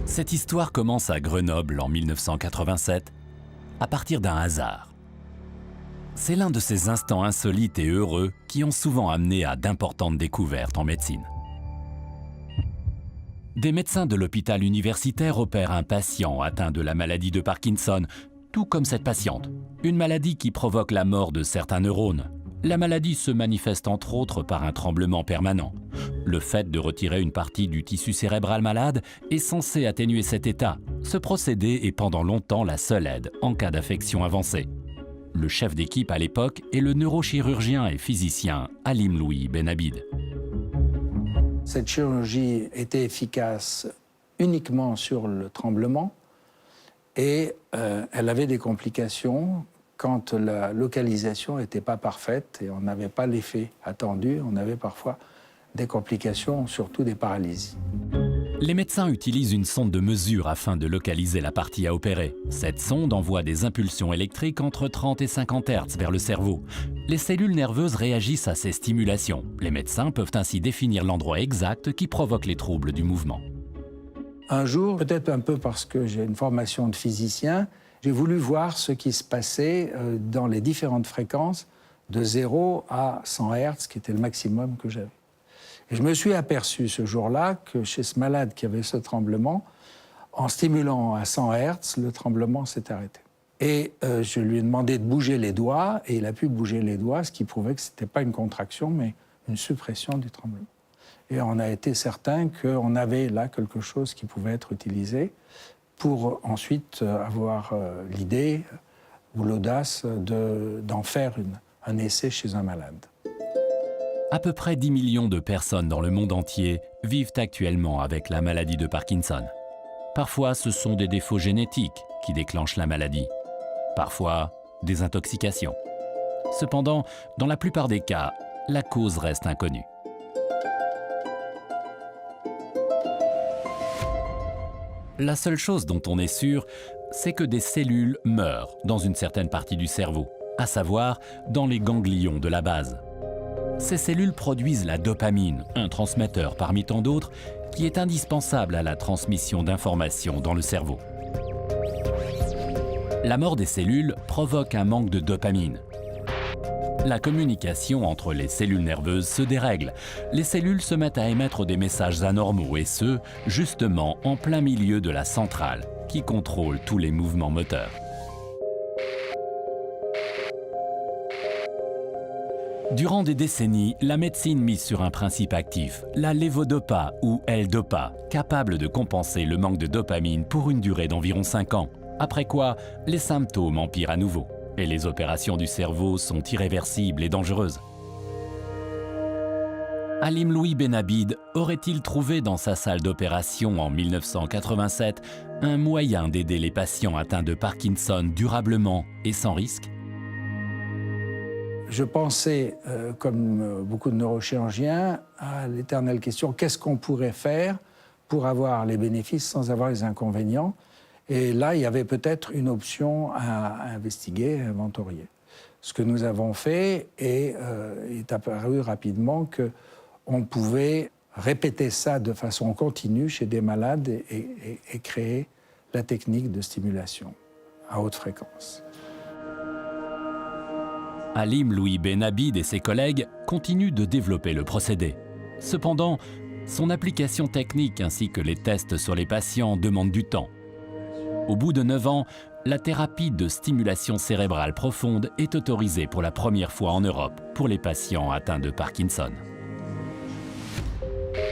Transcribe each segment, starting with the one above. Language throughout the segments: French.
Cette histoire commence à Grenoble en 1987, à partir d'un hasard. C'est l'un de ces instants insolites et heureux qui ont souvent amené à d'importantes découvertes en médecine. Des médecins de l'hôpital universitaire opèrent un patient atteint de la maladie de Parkinson, tout comme cette patiente, une maladie qui provoque la mort de certains neurones. La maladie se manifeste entre autres par un tremblement permanent. Le fait de retirer une partie du tissu cérébral malade est censé atténuer cet état. Ce procédé est pendant longtemps la seule aide en cas d'affection avancée. Le chef d'équipe à l'époque est le neurochirurgien et physicien Halim Louis Benabid. Cette chirurgie était efficace uniquement sur le tremblement et elle avait des complications quand la localisation n'était pas parfaite et on n'avait pas l'effet attendu. On avait parfois des complications, surtout des paralysies. Les médecins utilisent une sonde de mesure afin de localiser la partie à opérer. Cette sonde envoie des impulsions électriques entre 30 et 50 Hz vers le cerveau. Les cellules nerveuses réagissent à ces stimulations. Les médecins peuvent ainsi définir l'endroit exact qui provoque les troubles du mouvement. Un jour, peut-être un peu parce que j'ai une formation de physicien, j'ai voulu voir ce qui se passait dans les différentes fréquences de 0 à 100 Hz, qui était le maximum que j'avais. Et je me suis aperçu ce jour-là que chez ce malade qui avait ce tremblement, en stimulant à 100 Hz, le tremblement s'est arrêté. Et je lui ai demandé de bouger les doigts, et il a pu bouger les doigts, ce qui prouvait que ce n'était pas une contraction, mais une suppression du tremblement. Et on a été certain qu'on avait là quelque chose qui pouvait être utilisé pour ensuite avoir l'idée ou l'audace d'en faire un essai chez un malade. À peu près 10 millions de personnes dans le monde entier vivent actuellement avec la maladie de Parkinson. Parfois, ce sont des défauts génétiques qui déclenchent la maladie. Parfois, des intoxications. Cependant, dans la plupart des cas, la cause reste inconnue. La seule chose dont on est sûr, c'est que des cellules meurent dans une certaine partie du cerveau, à savoir dans les ganglions de la base. Ces cellules produisent la dopamine, un transmetteur parmi tant d'autres, qui est indispensable à la transmission d'informations dans le cerveau. La mort des cellules provoque un manque de dopamine. La communication entre les cellules nerveuses se dérègle. Les cellules se mettent à émettre des messages anormaux, et ce, justement en plein milieu de la centrale, qui contrôle tous les mouvements moteurs. Durant des décennies, la médecine mise sur un principe actif, la levodopa ou L-dopa, capable de compenser le manque de dopamine pour une durée d'environ 5 ans. Après quoi, les symptômes empirent à nouveau. Et les opérations du cerveau sont irréversibles et dangereuses. Halim Louis Benabid aurait-il trouvé dans sa salle d'opération en 1987 un moyen d'aider les patients atteints de Parkinson durablement et sans risque? Je pensais, comme beaucoup de neurochirurgiens, à l'éternelle question, qu'est-ce qu'on pourrait faire pour avoir les bénéfices sans avoir les inconvénients? Et là, il y avait peut-être une option à investiguer, à inventorier. Ce que nous avons fait est apparu rapidement qu'on pouvait répéter ça de façon continue chez des malades et créer la technique de stimulation à haute fréquence. Halim Louis Benabid et ses collègues continuent de développer le procédé. Cependant, son application technique ainsi que les tests sur les patients demandent du temps. Au bout de 9 ans, la thérapie de stimulation cérébrale profonde est autorisée pour la première fois en Europe pour les patients atteints de Parkinson.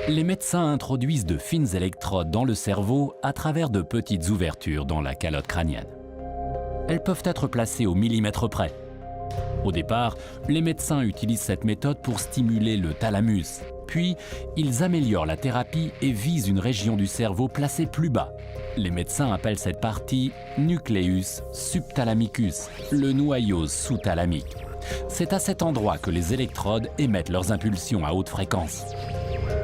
Les médecins introduisent de fines électrodes dans le cerveau à travers de petites ouvertures dans la calotte crânienne. Elles peuvent être placées au millimètre près. Au départ, les médecins utilisent cette méthode pour stimuler le thalamus. Puis, ils améliorent la thérapie et visent une région du cerveau placée plus bas. Les médecins appellent cette partie nucleus subthalamicus, le noyau sous-thalamique. C'est à cet endroit que les électrodes émettent leurs impulsions à haute fréquence.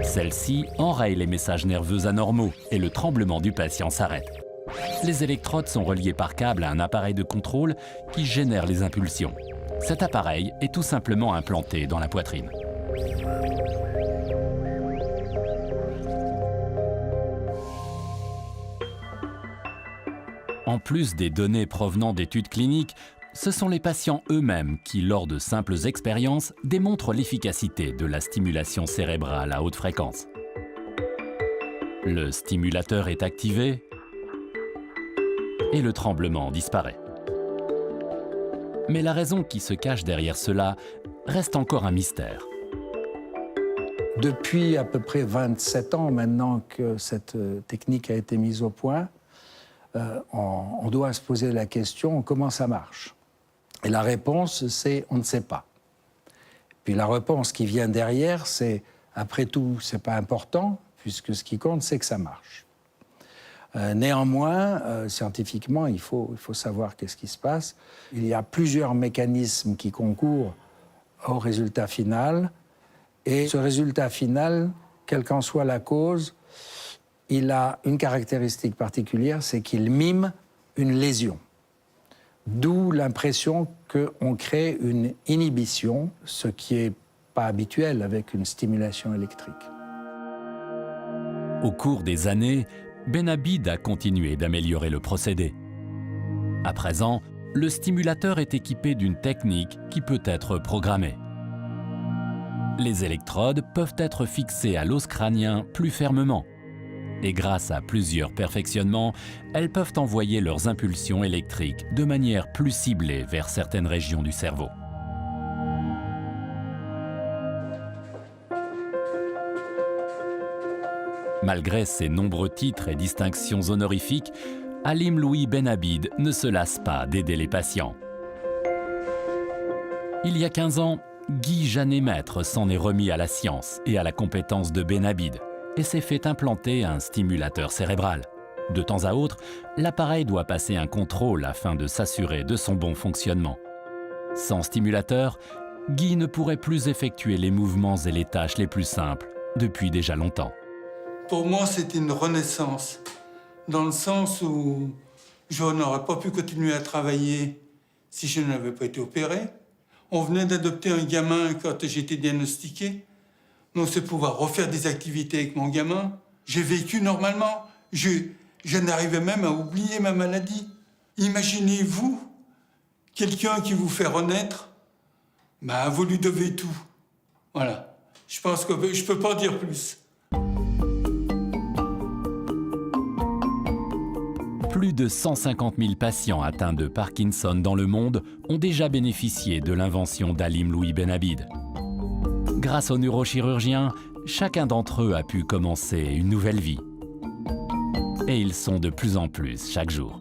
Celles-ci enrayent les messages nerveux anormaux et le tremblement du patient s'arrête. Les électrodes sont reliées par câble à un appareil de contrôle qui génère les impulsions. Cet appareil est tout simplement implanté dans la poitrine. En plus des données provenant d'études cliniques, ce sont les patients eux-mêmes qui, lors de simples expériences, démontrent l'efficacité de la stimulation cérébrale à haute fréquence. Le stimulateur est activé et le tremblement disparaît. Mais la raison qui se cache derrière cela reste encore un mystère. Depuis à peu près 27 ans maintenant que cette technique a été mise au point, on doit se poser la question comment ça marche. Et la réponse, c'est on ne sait pas. Puis la réponse qui vient derrière, c'est après tout, c'est pas important, puisque ce qui compte, c'est que ça marche. Néanmoins, scientifiquement, il faut savoir qu'est-ce qui se passe. Il y a plusieurs mécanismes qui concourent au résultat final. Et ce résultat final, quelle qu'en soit la cause, il a une caractéristique particulière, c'est qu'il mime une lésion. D'où l'impression qu'on crée une inhibition, ce qui n'est pas habituel avec une stimulation électrique. Au cours des années, Benabid a continué d'améliorer le procédé. À présent, le stimulateur est équipé d'une technique qui peut être programmée. Les électrodes peuvent être fixées à l'os crânien plus fermement. Et grâce à plusieurs perfectionnements, elles peuvent envoyer leurs impulsions électriques de manière plus ciblée vers certaines régions du cerveau. Malgré ses nombreux titres et distinctions honorifiques, Halim Louis Benabid ne se lasse pas d'aider les patients. Il y a 15 ans, Guy Janet-Maître s'en est remis à la science et à la compétence de Benabid et s'est fait implanter un stimulateur cérébral. De temps à autre, l'appareil doit passer un contrôle afin de s'assurer de son bon fonctionnement. Sans stimulateur, Guy ne pourrait plus effectuer les mouvements et les tâches les plus simples depuis déjà longtemps. Pour moi, c'était une renaissance, dans le sens où je n'aurais pas pu continuer à travailler si je n'avais pas été opéré. On venait d'adopter un gamin quand j'ai été diagnostiqué. Donc, c'est pouvoir refaire des activités avec mon gamin. J'ai vécu normalement. Je n'arrivais même à oublier ma maladie. Imaginez-vous, quelqu'un qui vous fait renaître, vous lui devez tout. Voilà. Je pense que je ne peux pas dire plus. Plus de 150 000 patients atteints de Parkinson dans le monde ont déjà bénéficié de l'invention d'Halim Louis Benabid. Grâce aux neurochirurgiens, chacun d'entre eux a pu commencer une nouvelle vie. Et ils sont de plus en plus chaque jour.